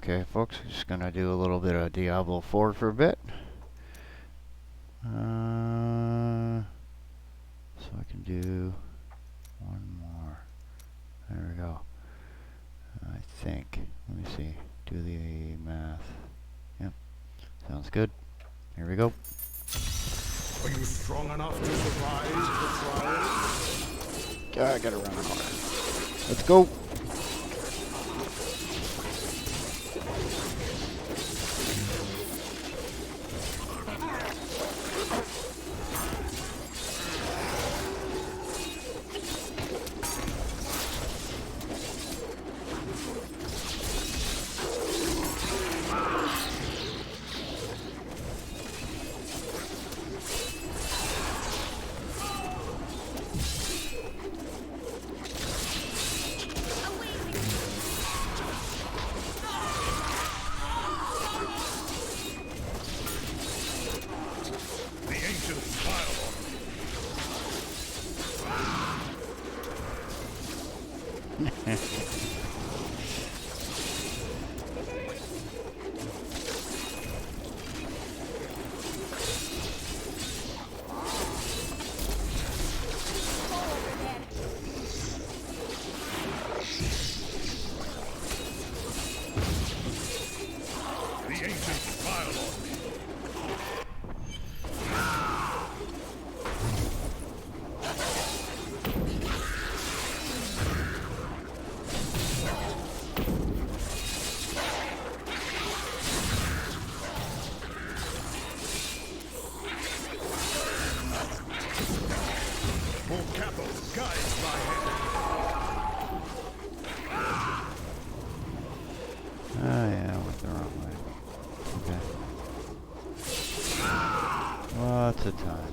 Okay, folks, just gonna do a little bit of Diablo 4 for a bit. So I can do one more. There we go. I think. Let me see. Do the math. Yep. Sounds good. Here we go. Are you strong enough to survive the trial? I gotta run hard. Let's go. Oh yeah, I went the wrong way. Okay. Lots of time.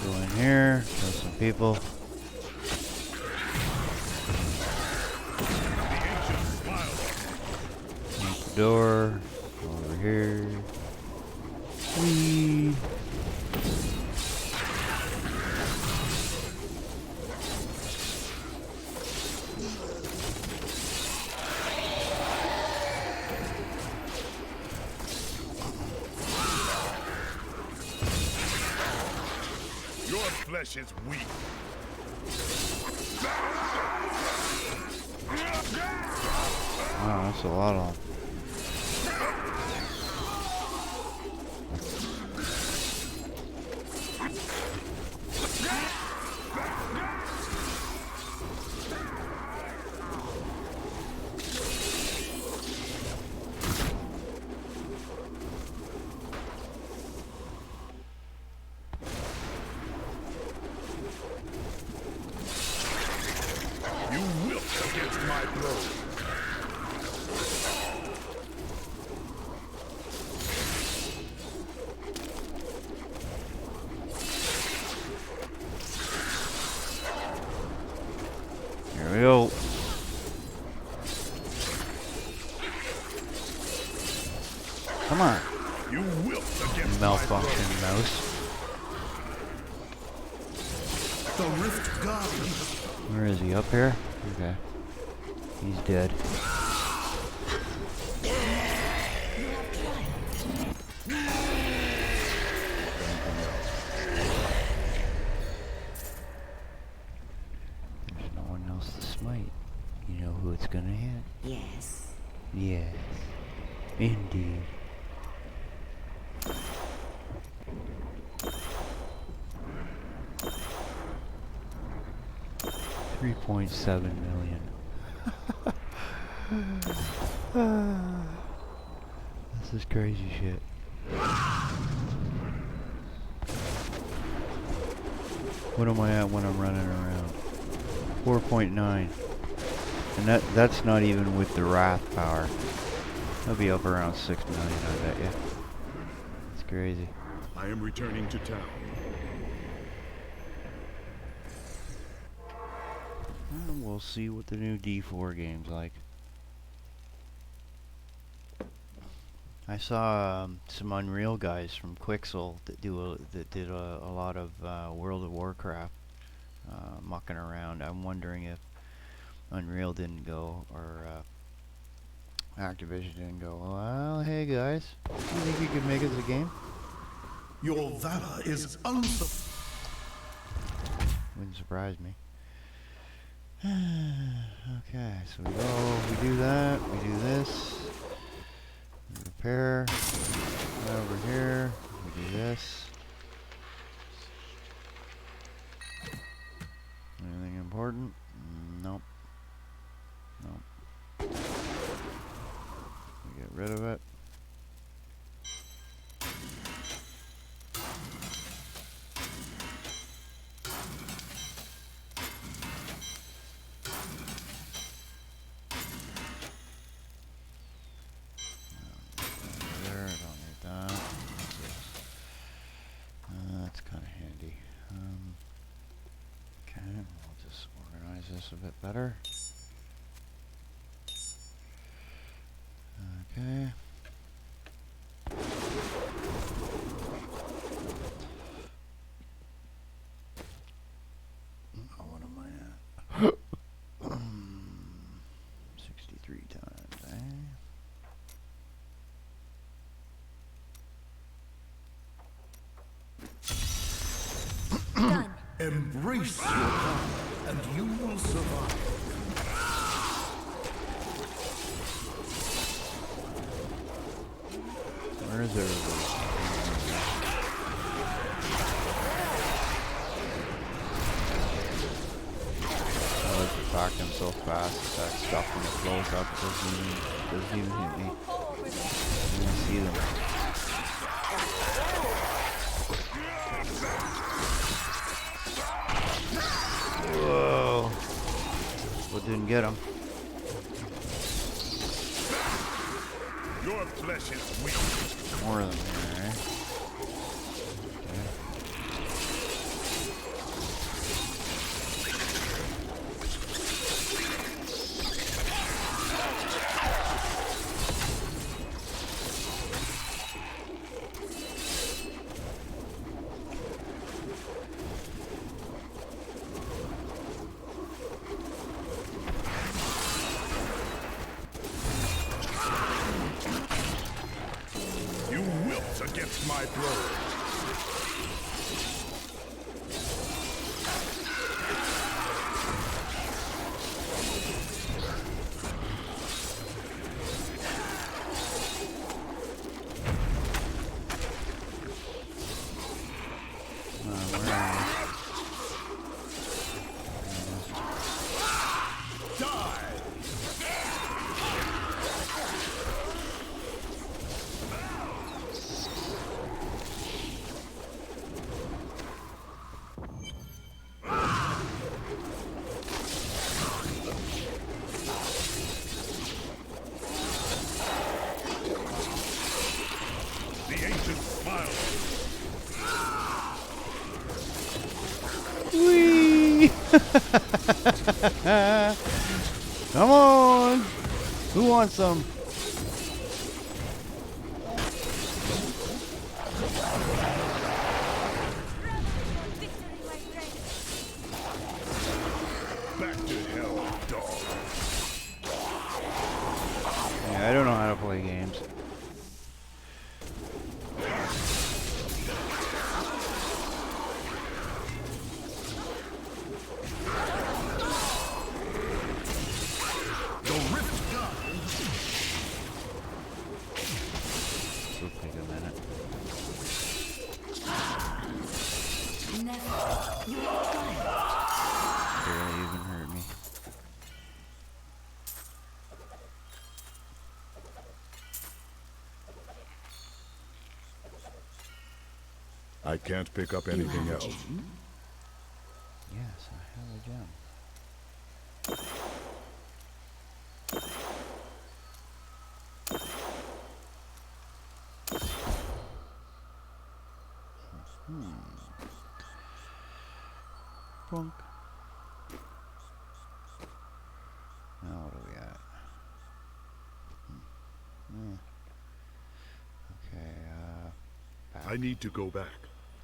Go in here, kill some people. Make the door. Over here. Whee! Your flesh is weak. Wow, that's a lot of them. You wilt against my blow. Here we go. Come on. You wilt against Malfunction mouse. the Rift God. Where is he? Up here? Okay. He's dead. There's no one else to smite. You know who it's gonna hit? Yes. Yes. Indeed. $3.7 million. This is crazy shit. What am I at when I'm running around? 4.9. And that's not even with the wrath power. I'll be up around 6 million, I bet you. It's crazy. I am returning to town. And we'll see what the new D4 game's like. I saw some Unreal guys from Quixel that did a lot of World of Warcraft mucking around. I'm wondering if Unreal didn't go, or Activision didn't go, well, hey guys, you think you could make us a game? Your valor is Wouldn't surprise me. Okay, so we go, we do that, we do this, we repair, over here, we do this. Anything important? Nope. Nope. We get rid of it. There, don't need that. That's kind of handy. Okay, we'll just organize this a bit better. Okay. Oh, what am I at? 63 times, eh? Done. embrace your power, and you will survive. Where is everybody? I like to attack them so fast that stuff when it blows up doesn't even hit me. I see them. Whoa! But didn't get him. Your flesh is weak. More of them here, eh? Okay. You wilt against my blow. Where am I? Die! The ancient smile. Whee! Come on! Who wants some? Back to hell, dog. Yeah, I don't know how to play games. The rift god. This will take a minute. Never. You will try. Barely even hurt me. I can't pick up anything else. Yes, I have a gem. Plunk. Now what do we got? I need to go back.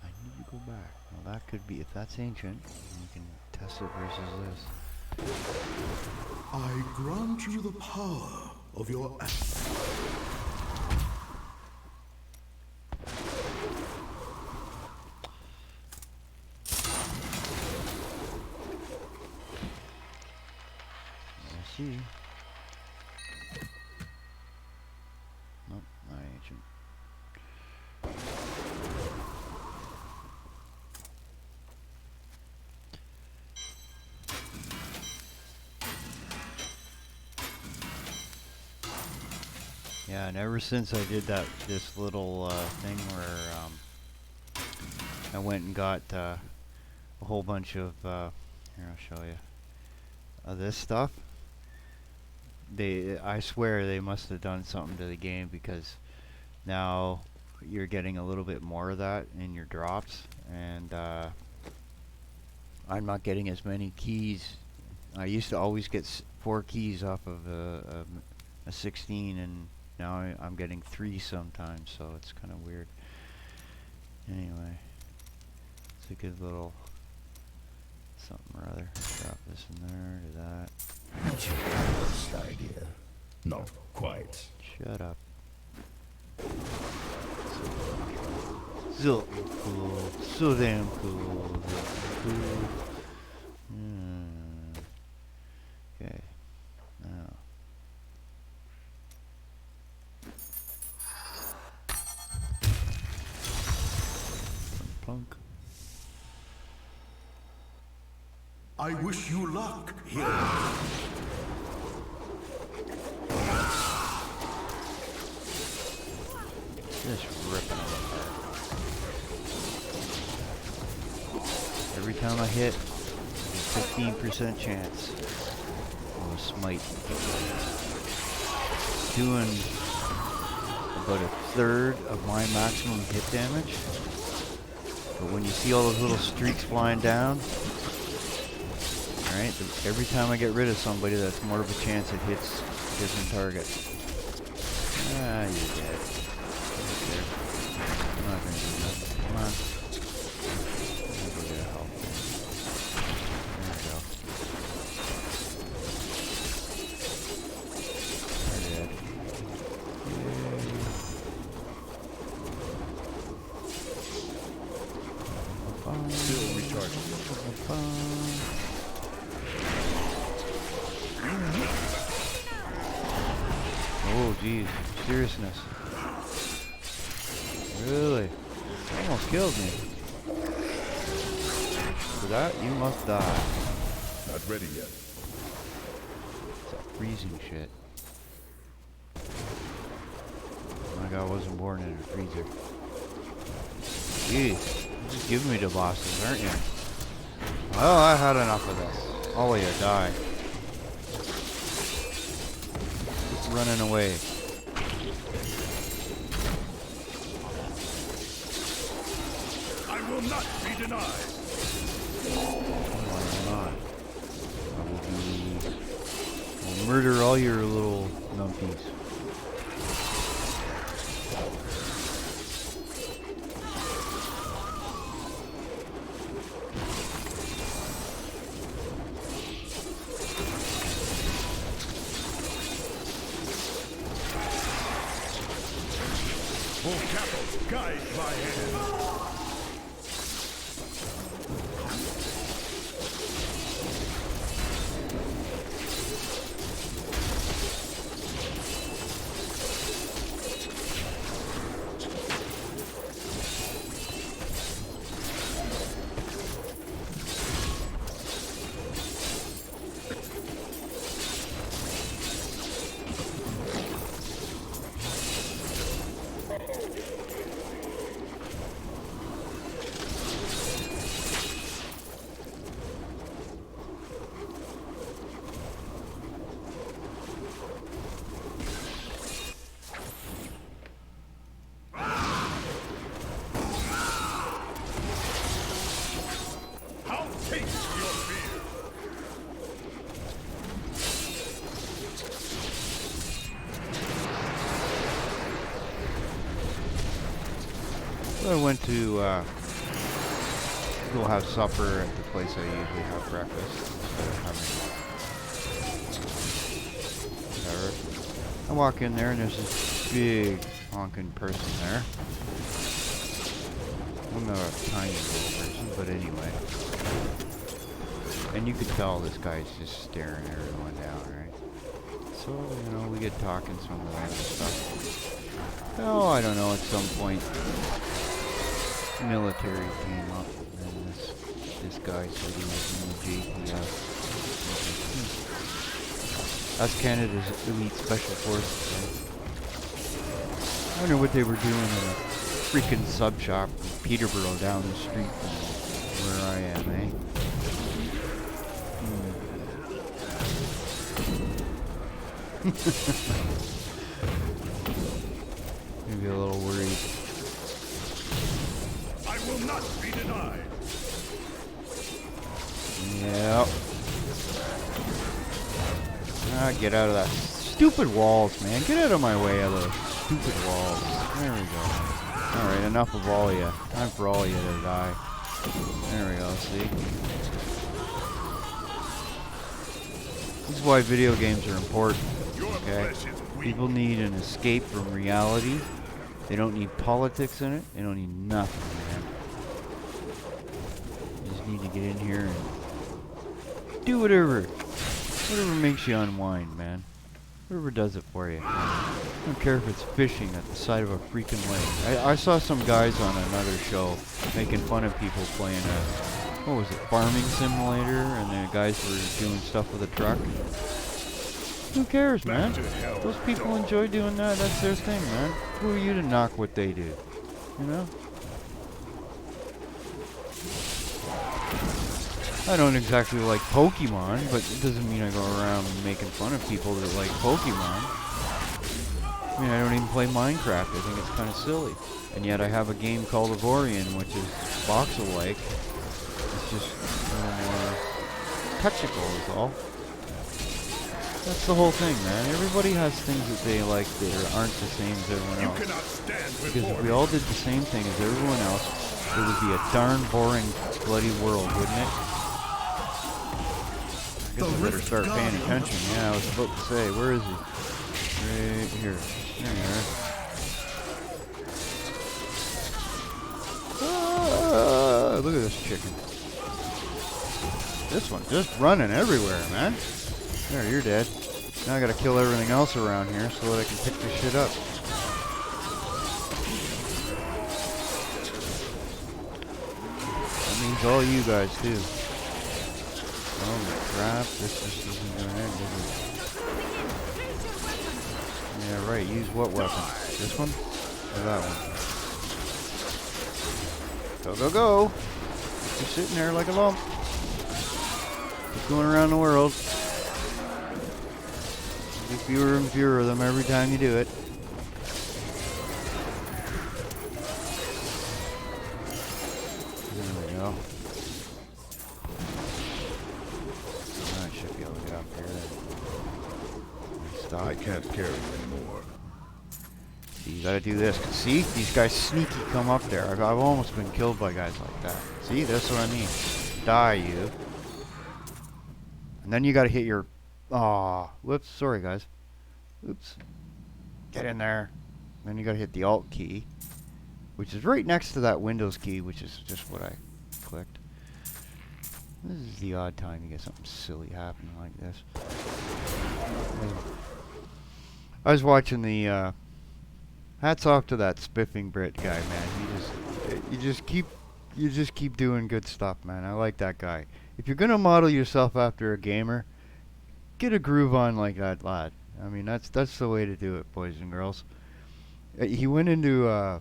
I need to go back. Well, that could be, if that's ancient, we can test it versus this. I grant you the power of your Let's see. Nope, not ancient. Yeah, and ever since I did this little thing where I went and got a whole bunch of here, I'll show you this stuff. I swear they must have done something to the game, because now you're getting a little bit more of that in your drops, and I'm not getting as many keys. I used to always get 4 keys off of a 16, and now I'm getting 3 sometimes, so it's kind of weird. Anyway, it's a good little something or other. Drop this in there, do that. Not your best idea. Not quite. Shut up. So cool. So damn cool. Cool. Okay. Now. Plunk. I wish you luck here. Just ripping it apart. Every time I hit, there's a 15% chance of a smite. Doing about 1/3 of my maximum hit damage. But when you see all those little streaks flying down, alright, every time I get rid of somebody, that's more of a chance it hits a different target. Ah, you're dead. I'm not gonna do nothing. Come on. I'm gonna get a help. There we go. They're dead. Still recharging. Oh, geez. Seriousness. Really? Almost killed me. For that, you must die. Not ready yet. It's that freezing shit. My God, I wasn't born in a freezer. Jeez. You're just giving me the bosses, aren't you? Well, I had enough of this. All of you die. Quit running away. I will not be denied. Why not? I will murder all your little numpies. Full capital, guide my hand. I went to go have supper at the place I usually have breakfast instead of having whatever. I walk in there and there's this big honking person there. I'm not a tiny little person, but anyway. And you could tell this guy's just staring everyone down, right? So, you know, we get talking some random stuff. Oh, I don't know, at some point, military came up, and this guy said he was in the JPF. That's Canada's elite special forces, right? I wonder what they were doing in a freaking sub shop in Peterborough down the street from where I am, eh? Maybe a little worried. I will not be denied. Yep. Ah, get out of that. Stupid walls, man. Get out of my way of those stupid walls. There we go. Alright, enough of all of you. Time for all of you to die. There we go, see? This is why video games are important. Okay? People need an escape from reality. They don't need politics in it. They don't need nothing, man. You just need to get in here and do whatever makes you unwind, man. Whatever does it for you. I don't care if it's fishing at the side of a freaking lake. I saw some guys on another show making fun of people playing what was it, farming simulator, and the guys were doing stuff with a truck. Who cares, man? Those people enjoy doing that. That's their thing, man. Who are you to knock what they do? You know? I don't exactly like Pokemon, but it doesn't mean I go around making fun of people that like Pokemon. I mean, I don't even play Minecraft. I think it's kind of silly. And yet I have a game called Avorion, which is voxel-like. It's just a little more touchable is all. That's the whole thing, man. Everybody has things that they like that aren't the same as everyone else. Because if we all did the same thing as everyone else, it would be a darn boring, bloody world, wouldn't it? I guess I better start paying attention. Yeah, I was about to say, where is he? Right here. There you are. Ah, look at this chicken. This one just running everywhere, man. There, you're dead. Now I gotta kill everything else around here so that I can pick this shit up. That means all you guys too. Oh my crap, this just isn't doing anything, is it? Yeah, right, use what weapon? This one? Or that one? Go, go, go! You're sitting there like a lump. Keep going around the world. Get fewer and fewer of them every time you do it. There we go. I should be able to get up here then. Stop. I can't carry anymore. See, you gotta do this. See? These guys sneaky come up there. I've almost been killed by guys like that. See? That's what I mean. Die, you. And then you gotta hit your... Aw. Whoops. Sorry, guys. Oops. Get in there. Then you gotta hit the Alt key, which is right next to that Windows key, which is just what I clicked. This is the odd time you get something silly happening like this. I was watching the... hats off to that Spiffing Brit guy, man. You just keep doing good stuff, man. I like that guy. If you're gonna model yourself after a gamer, get a groove on like that lad. I mean, that's the way to do it, boys and girls. He went into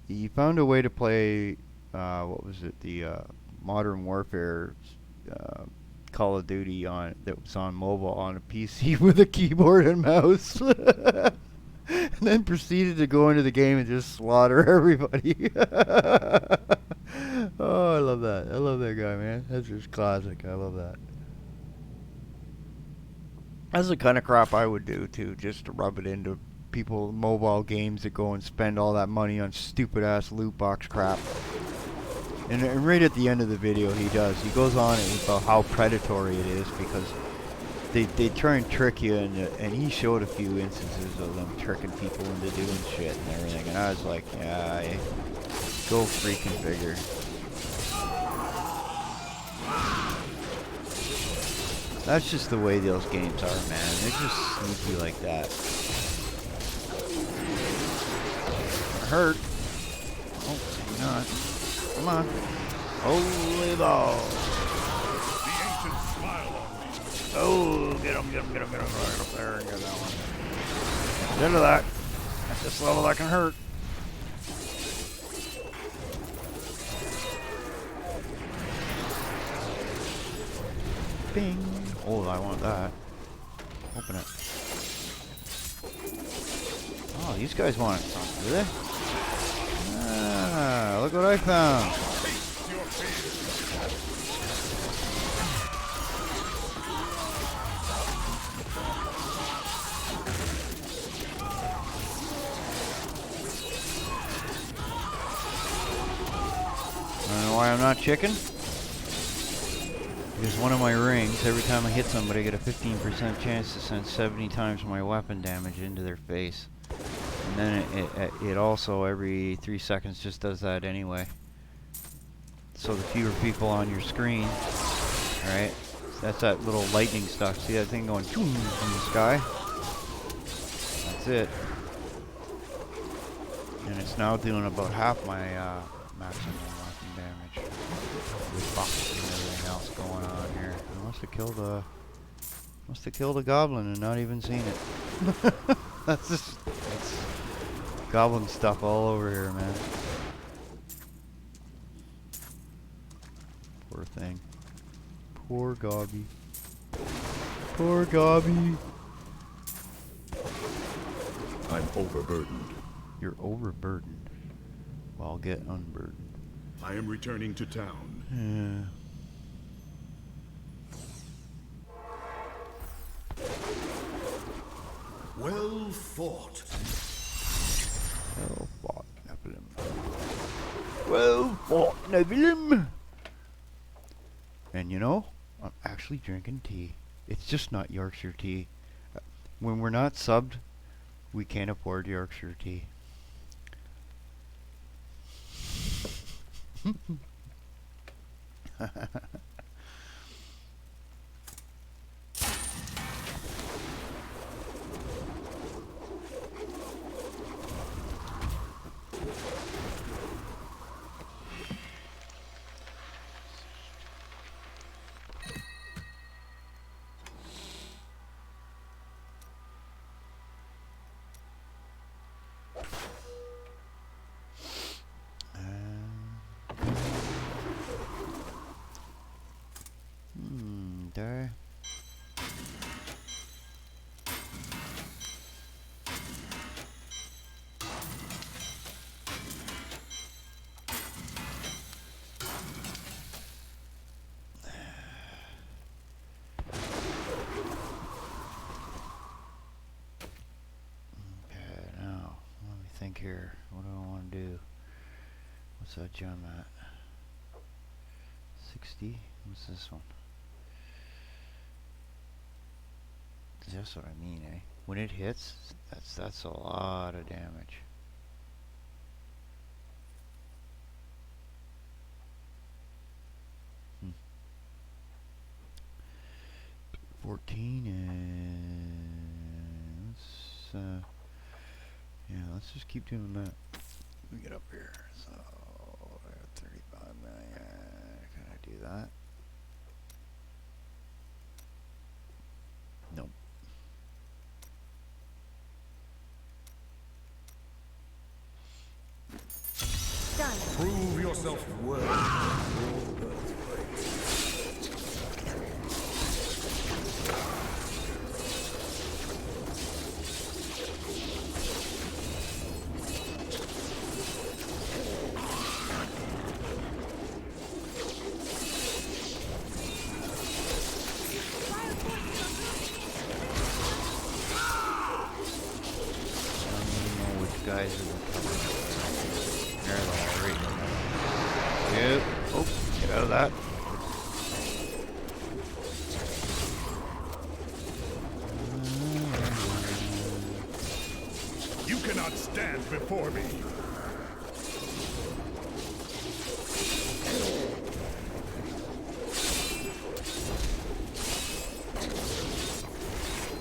he found a way to play what was it, the Modern Warfare Call of Duty that was on mobile on a PC with a keyboard and mouse. And then proceeded to go into the game and just slaughter everybody. Oh, I love that. I love that guy, man. That's just classic. I love that. That's the kind of crap I would do, too, just to rub it into people mobile games that go and spend all that money on stupid ass loot box crap. And right at the end of the video he goes on about how predatory it is because they try and trick you, and he showed a few instances of them tricking people into doing shit and everything, and I was like, yeah, go freaking figure. That's just the way those games are, man. They're just sneaky like that. Hurt. Oh, maybe not. Come on. Holy balls. The ancients smile on me. Oh, get him. Right up there and get that one. Get into that. At this level, that can hurt. Bing. Oh, I want that. Open it. Oh, these guys want something, do they? Ah, look what I found. Taste your fear. I don't know why I'm not chicken. Because one of my rings, every time I hit somebody, I get a 15% chance to send 70 times my weapon damage into their face. And then it also, every 3 seconds, just does that anyway. So the fewer people on your screen, alright, that's that little lightning stuff. See that thing going from the sky? That's it. And it's now doing about half my maximum weapon damage. With buffs and everything else going on here. I must have killed a goblin and not even seen it. That's goblin stuff all over here, man. Poor thing. Poor Gobby. Poor Gobby. I'm overburdened. You're overburdened. Well, I'll get unburdened. I am returning to town. Yeah. Well fought. Well fought, Nephilim. Well fought, Nephilim. And you know, I'm actually drinking tea. It's just not Yorkshire tea. When we're not subbed, we can't afford Yorkshire tea. There. Okay, now let me think here. What do I want to do? What's that gem at? 60? What's this one? That's what I mean, eh? When it hits, that's a lot of damage. Hmm. 14 and yeah, let's just keep doing that. Let me get up here. So 35 million. Can I do that? Nope. Done. Prove yourself worthy of your birthright. stand before me.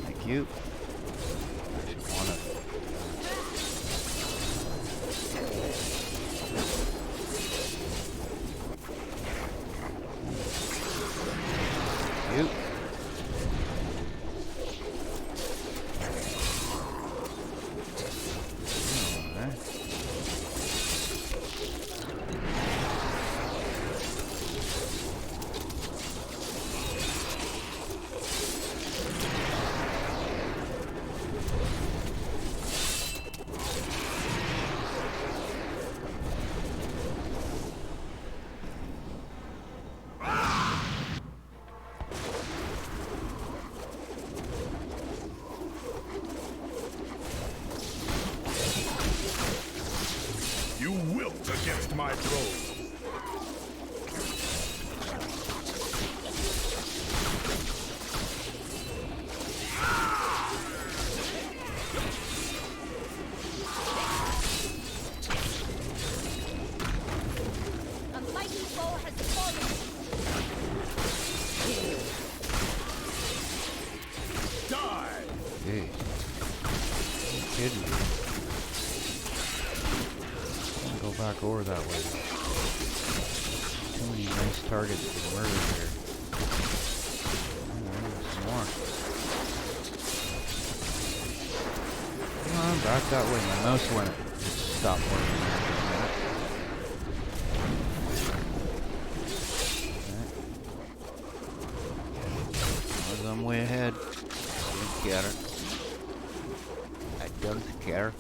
Thank you. You wilt against my throne. A mighty foe has fallen. Die! Jeez. You kidding me? Go back over that way. Too many nice targets to murder here. There's some more. Come on, back that way. My mouse went. Just stopped working there for a minute. As I'm way ahead. I don't care. I don't care.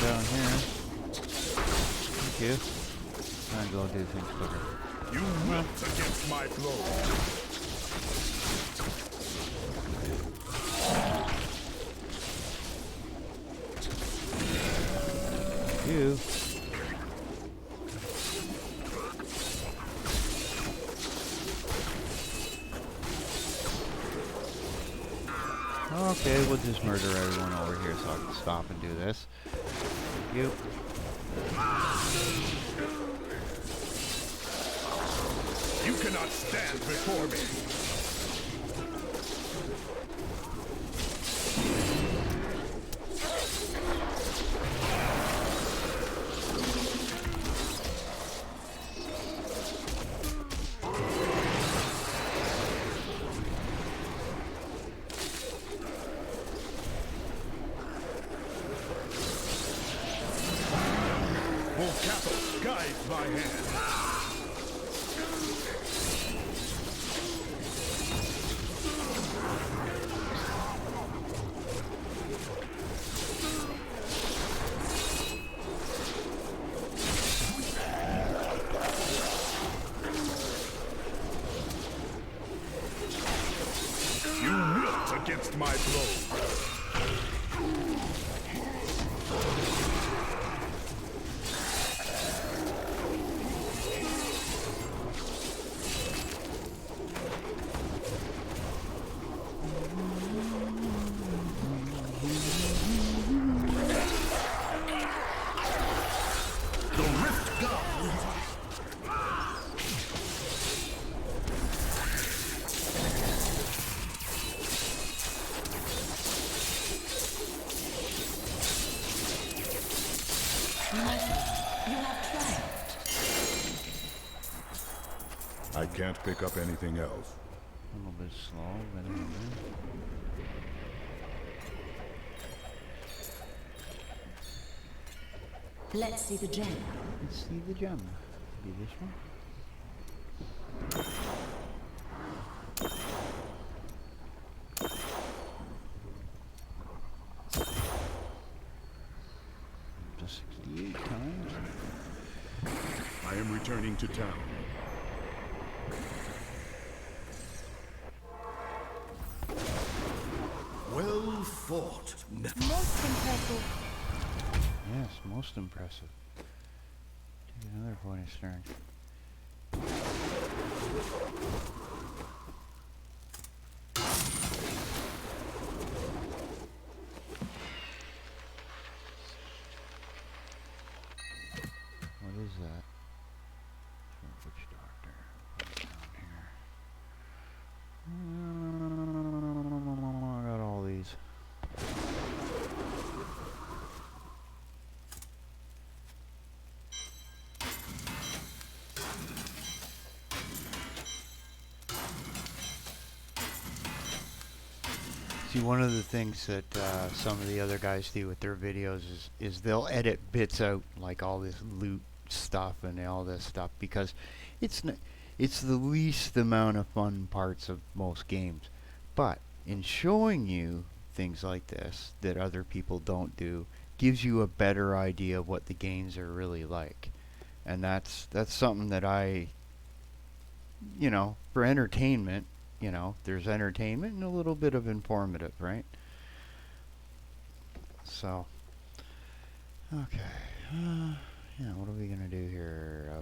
Down here. Thank you. I'm gonna do things quicker. You wilt against my throne. You. Okay, we'll just murder everyone over here so I can stop and do this. You. You cannot stand before me. Capital guides my hand. You wilt against my throne. I can't pick up anything else. A little bit slow, but Let's see the gem. let's see the gem. Be this one. returning to town. Well fought. Most impressive. Yes, most impressive. Take another bonus turn. What is that? Witch doctor. Put it down here. I got all these. See, one of the things that some of the other guys do with their videos is they'll edit bits out, like all this loot stuff and all this stuff, because it's it's the least amount of fun parts of most games. But in showing you things like this that other people don't do, gives you a better idea of what the games are really like. And that's something that I, you know, for entertainment, you know, there's entertainment and a little bit of informative, right? So, okay. Yeah, what are we going to do here?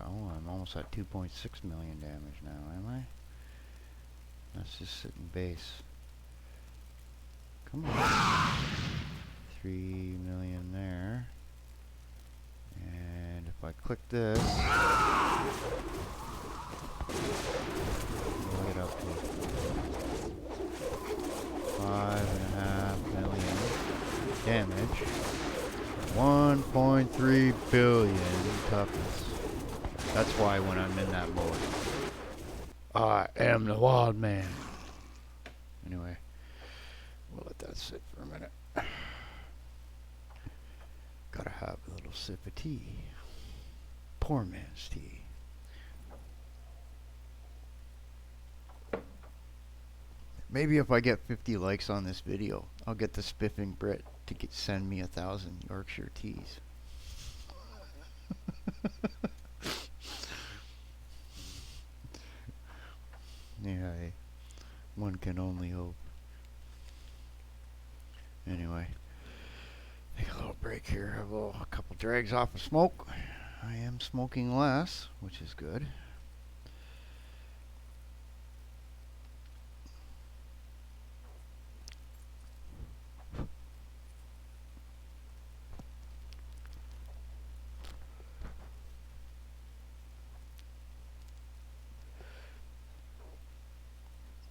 Oh, I'm almost at 2.6 million damage now, am I? Let's just sit in base. Come on. 3 million there. And if I click this, we'll get up to 5.5 million damage. 1.3 billion toughness. That's why when I'm in that mode, I am the wild man. Anyway, we'll let that sit for a minute. Gotta have a little sip of tea. Poor man's tea. Maybe if I get 50 likes on this video, I'll get the Spiffing Brit to send me 1,000 Yorkshire teas. Yeah, one can only hope. Anyway, take a little break here. Have a couple drags off of smoke. I am smoking less, which is good.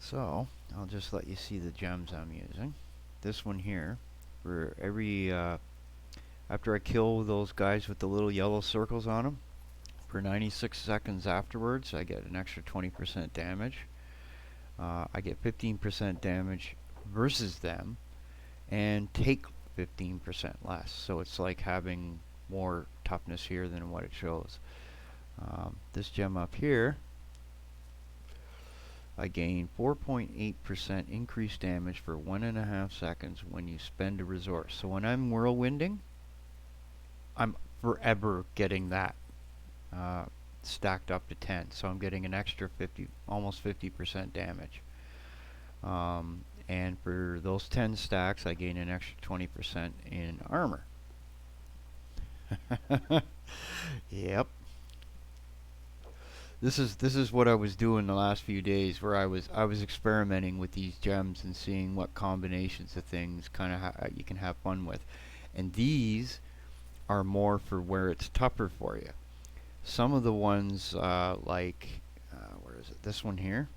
So, I'll just let you see the gems I'm using. This one here, for every, after I kill those guys with the little yellow circles on them, for 96 seconds afterwards, I get an extra 20% damage. I get 15% damage versus them, and take 15% less. So it's like having more toughness here than what it shows. This gem up here, I gain 4.8% increased damage for 1.5 seconds when you spend a resource. So when I'm whirlwinding, I'm forever getting that stacked up to 10. So I'm getting an extra 50, almost 50% damage. And for those 10 stacks, I gain an extra 20% in armor. Yep. This is what I was doing the last few days, where I was experimenting with these gems and seeing what combinations of things kind of you can have fun with. And these are more for where it's tougher for you. Some of the ones like where is it? This one here,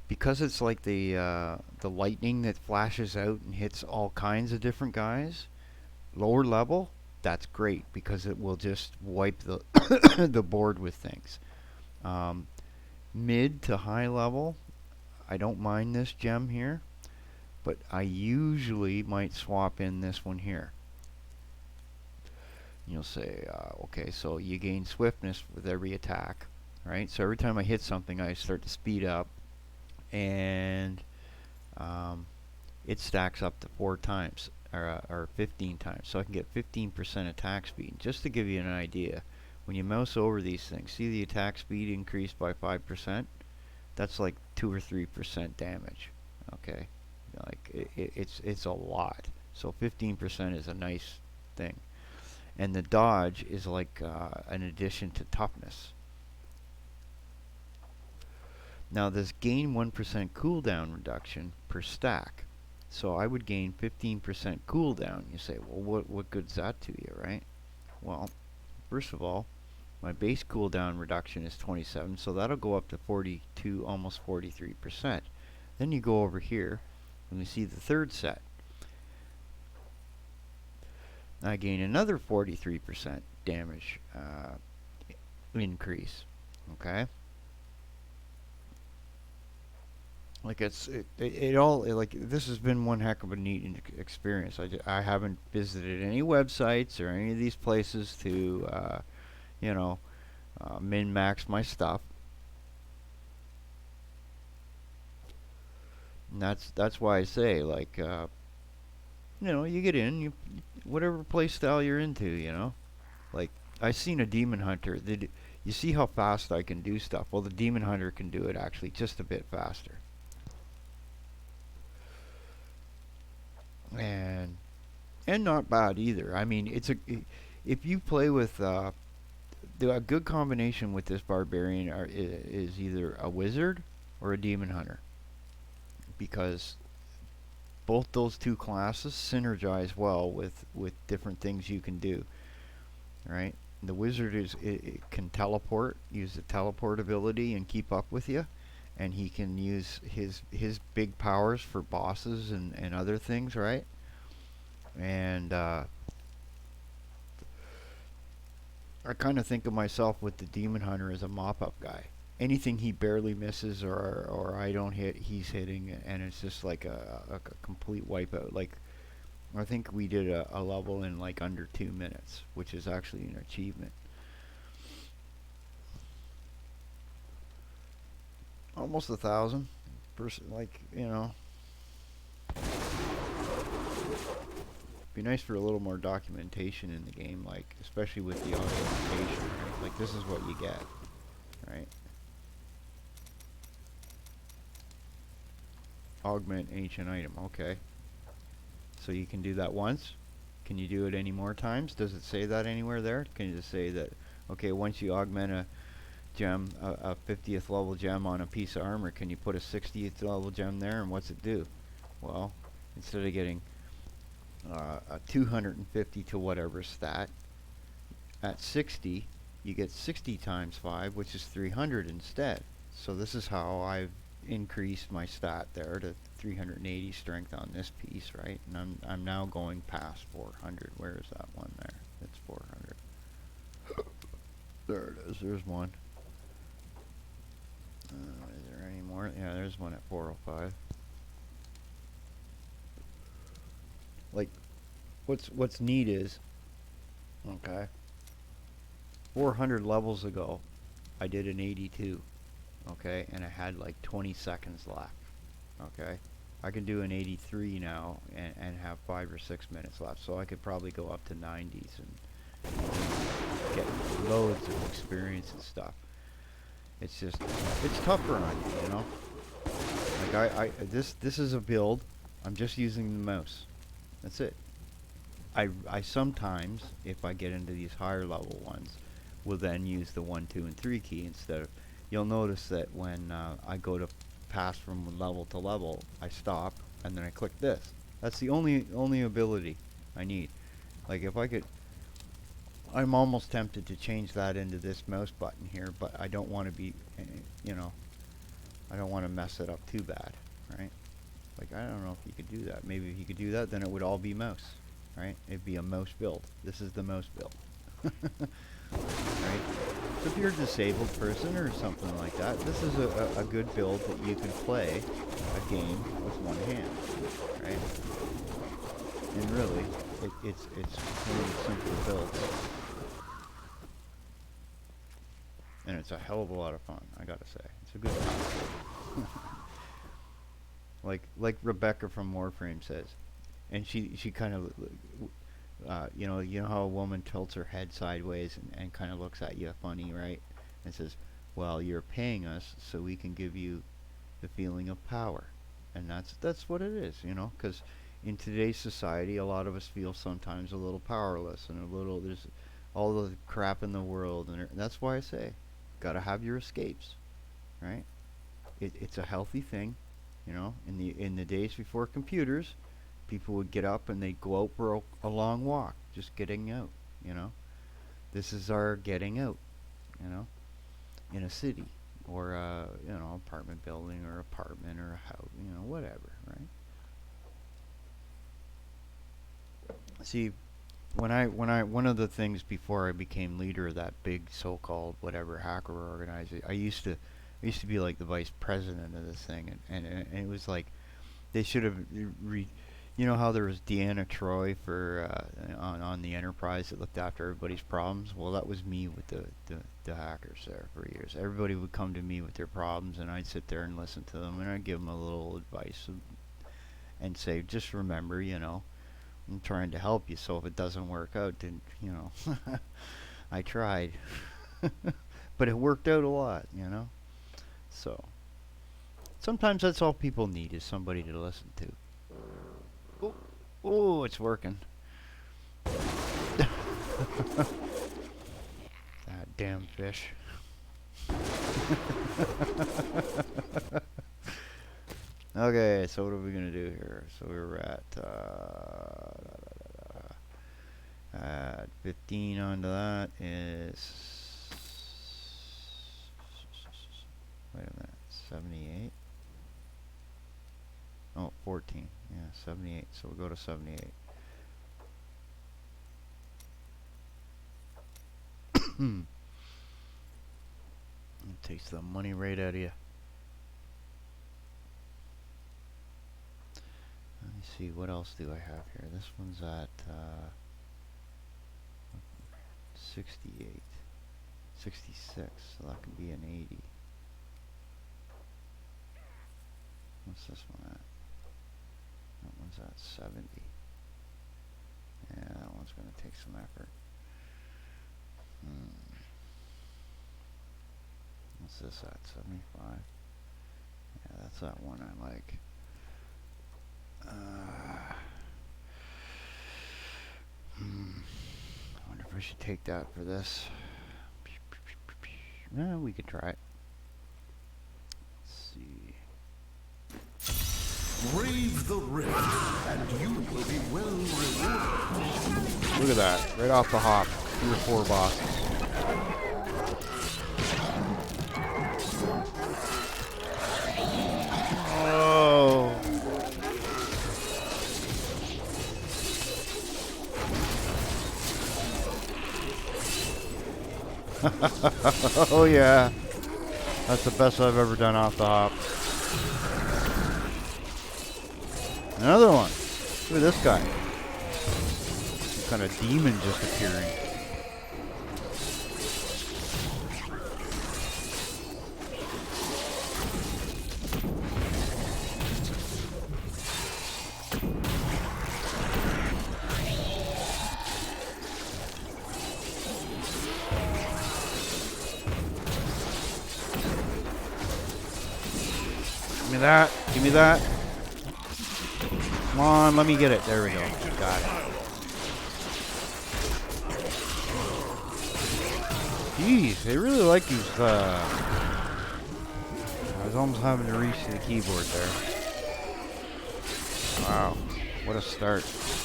because it's like the lightning that flashes out and hits all kinds of different guys. Lower level, that's great because it will just wipe the the board with things. Mid to high level, I don't mind this gem here, but I usually might swap in this one here. You'll say, okay, so you gain swiftness with every attack, right? So every time I hit something, I start to speed up, and it stacks up to 4 times, or 15 times, so I can get 15% attack speed. Just to give you an idea, when you mouse over these things, see the attack speed increased by 5%? That's like 2 or 3% damage. Okay, like it's a lot. So 15% is a nice thing, and the dodge is like an addition to toughness. Now this gain 1% cooldown reduction per stack. So I would gain 15% cooldown. You say, well, what good's that to you, right? Well, first of all, my base cooldown reduction is 27, so that'll go up to 42, almost 43%. Then you go over here, and you see the third set. I gain another 43% damage increase. Okay. Like it all like this has been one heck of a neat experience. I haven't visited any websites or any of these places to you know, min max my stuff. And that's why I say like you know, you get in, whatever play style you're into, you know. Like I seen a demon hunter. You see how fast I can do stuff. Well, the demon hunter can do it actually just a bit faster. And not bad either. I mean, if you play with a good combination with this barbarian is either a wizard or a demon hunter, because both those two classes synergize well with different things you can do. Right? The wizard it can teleport, use the teleport ability, and keep up with you. And he can use his big powers for bosses and other things, right? And I kind of think of myself with the demon hunter as a mop-up guy. Anything he barely misses or I don't hit, he's hitting, and it's just like a complete wipeout. Like I think we did a level in like under 2 minutes, which is actually an achievement. Almost 1,000 like, you know. Be nice for a little more documentation in the game, like especially with the augmentation, right? Like this is what you get, right? Augment ancient item. Okay, so you can do that once. Can you do it any more times? Does it say that anywhere there? Can you just say that, okay, once you augment a gem, a 50th level gem on a piece of armor, can you put a 60th level gem there, and what's it do? Well, instead of getting a 250 to whatever stat, at 60 you get 60 times 5, which is 300 instead. So this is how I've increased my stat there to 380 strength on this piece, right? And I'm now going past 400. Where is that one there? It's 400. There it is. There's one. Is there any more? Yeah, there's one at 405. Like, what's neat is, okay, 400 levels ago, I did an 82, okay, and I had like 20 seconds left, okay. I can do an 83 now and have 5 or 6 minutes left, so I could probably go up to 90s and get loads of experience and stuff. It's just, it's tougher on you, you know. Like this is a build. I'm just using the mouse. That's it. I sometimes, if I get into these higher level ones, will then use the 1, 2, and 3 key instead of. You'll notice that when I go to pass from level to level, I stop and then I click this. That's the only ability I need. Like if I could, I'm almost tempted to change that into this mouse button here, but I don't want to be, you know, I don't want to mess it up too bad, right? Like, I don't know if you could do that. Maybe if you could do that, then it would all be mouse, right? It'd be a mouse build. This is the mouse build. Right? So if you're a disabled person or something like that, this is a good build that you can play a game with one hand, right? And really, it's one of the simpler builds. And it's a hell of a lot of fun, I gotta say. It's a good time. Like Rebecca from Warframe says, and she kind of, you know how a woman tilts her head sideways and kind of looks at you funny, right? And says, "Well, you're paying us so we can give you the feeling of power," and that's what it is, you know. Because in today's society, a lot of us feel sometimes a little powerless and a little there's all the crap in the world, and that's why I say, gotta have your escapes, right? It's a healthy thing, you know. In the days before computers, people would get up and they'd go out for a long walk, just getting out, you know. This is our getting out, you know, in a city or apartment building or apartment or a house, you know, whatever, right? See, one of the things before I became leader of that big so-called whatever hacker organization, I used to be like the vice president of this thing, and it was like they should have you know how there was Deanna Troy for on the Enterprise that looked after everybody's problems. Well, that was me with the hackers there for years. Everybody would come to me with their problems, and I'd sit there and listen to them, and I'd give them a little advice and say, just remember, you know, I'm trying to help you. So if it doesn't work out, then you know, I tried, but it worked out a lot, you know. So sometimes that's all people need is somebody to listen to. Oh, oh, it's working. That damn fish. Okay, so what are we gonna do here? So we're at 15 onto that is, wait a minute, 78. Oh, 14. Yeah, 78. So we'll go to 78. It takes the money right out of you. Let me see, what else do I have here? This one's at 68. 66, so that can be an 80. What's this one at? That one's at 70. Yeah, that one's going to take some effort. What's this at? 75? Yeah, that's that one I like. I wonder if I should take that for this. No, we could try it. Let's see. Brave the rift, and you will be well rewarded. Look at that, right off the hop. 3 or 4 bosses. Oh. Oh yeah. That's the best I've ever done off the hop. Another one. Look at this guy. Some kind of demon just appearing. Give me that. Give me that. Come on, let me get it. There we go. Got it. Jeez, they really like these, I was almost having to reach to the keyboard there. Wow. What a start.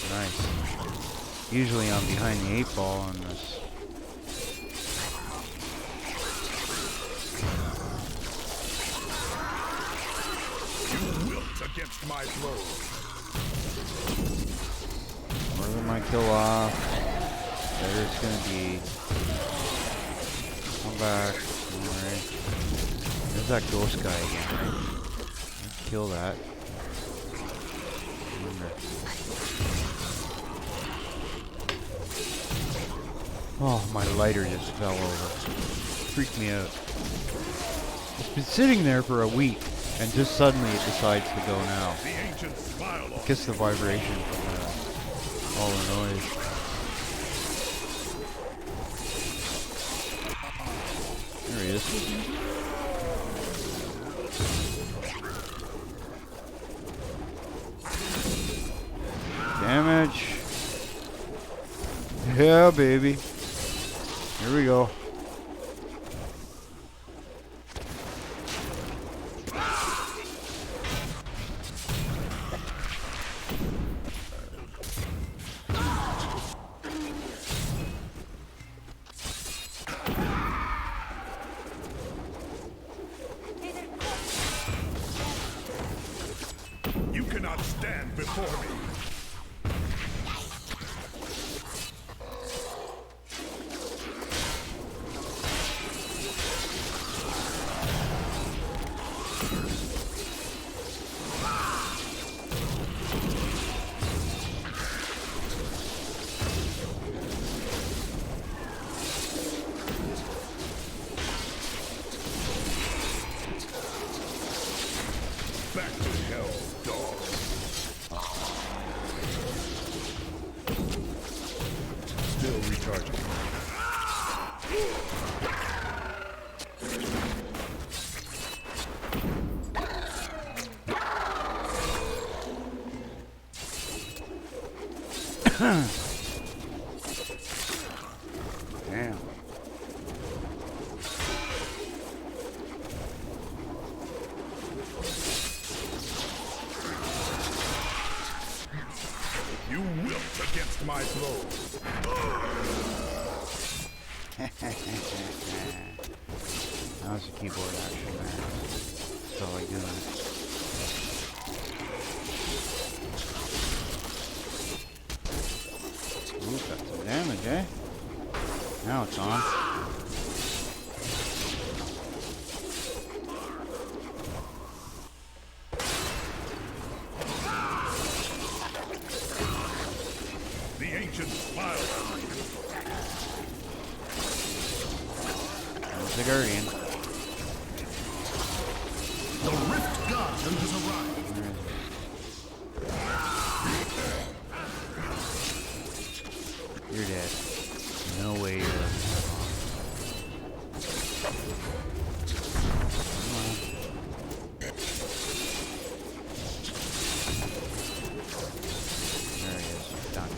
Nice. Usually I'm behind the 8 ball on this. You wilt against my blow. More than my kill off. There it's gonna be. Come back. Alright. There's that ghost guy again, right? Let's kill that. Oh, my lighter just fell over. Freaked me out. It's been sitting there for a week, and just suddenly it decides to go now. The ancient smile on Kiss the vibration from all the noise. There he is. Damage. Yeah, baby. Here we go. You cannot stand before me. Back to hell, dog. Still recharging. Damn. You wilt against my blows. That was a keyboard action there. That's all I doing. Ooh, got some damage, eh? Now it's on. The ancient smile. There's the Guardian. The Rift Guardian has arrived. You're dead. No way you're living. Come on. There he is. Done.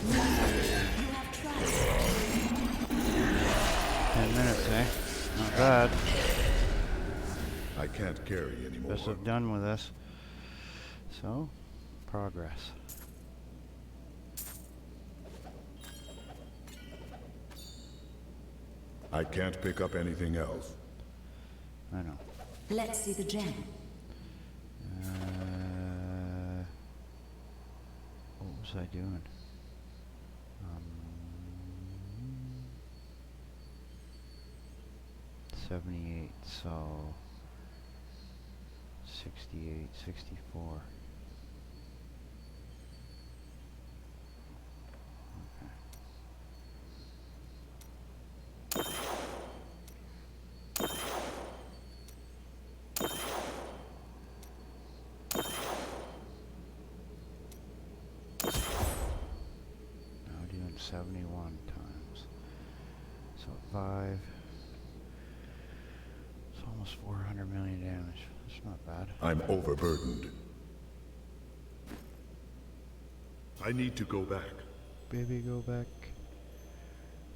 10 minutes, eh? Not bad. I can't carry anymore. Best have done with us. So, progress. I can't pick up anything else. I know. Let's see the gem. What was I doing? 78, so 68, 64. Now we're doing 71 times. So 5. It's almost 400 million damage. That's not bad. I'm overburdened. I need to go back. Baby, go back.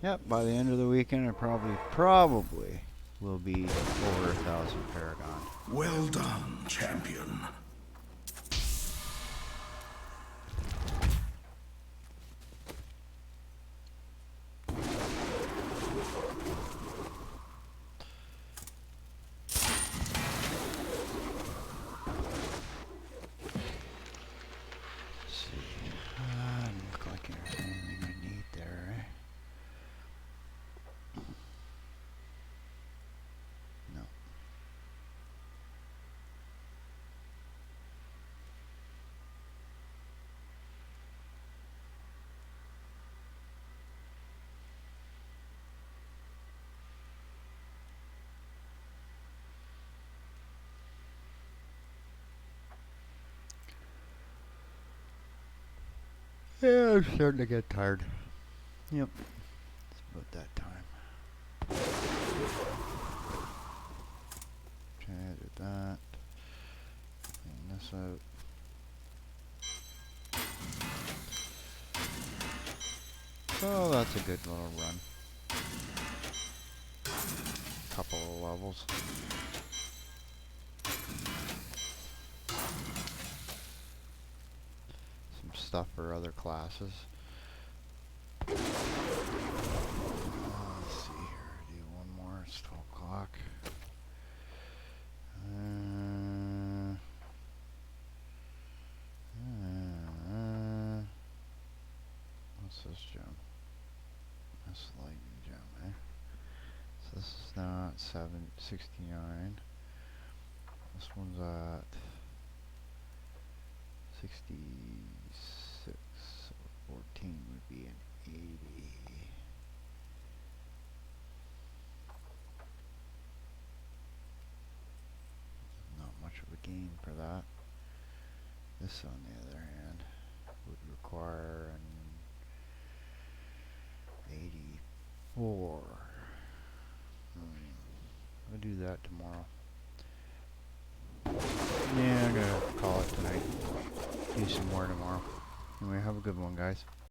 Yep, by the end of the weekend, I probably will be over 1,000 paragon. Well done, champion. Look like there's anything I need there, eh? No. Yeah, I'm starting to get tired. Yep. It's about that time. that. Clean this out. So that's a good little run. Couple of levels. Some stuff for other classes. Let's see here. Do one more. It's 12 o'clock. What's this gem? That's lightning gem, eh? So this is not 769. This one's at 66. So 14 would be an 80. Not much of a gain for that. This, on the other hand, would require an 84. I'll do that tomorrow. Yeah, I'm gonna call it tonight. Do some more tomorrow. Anyway, have a good one, guys.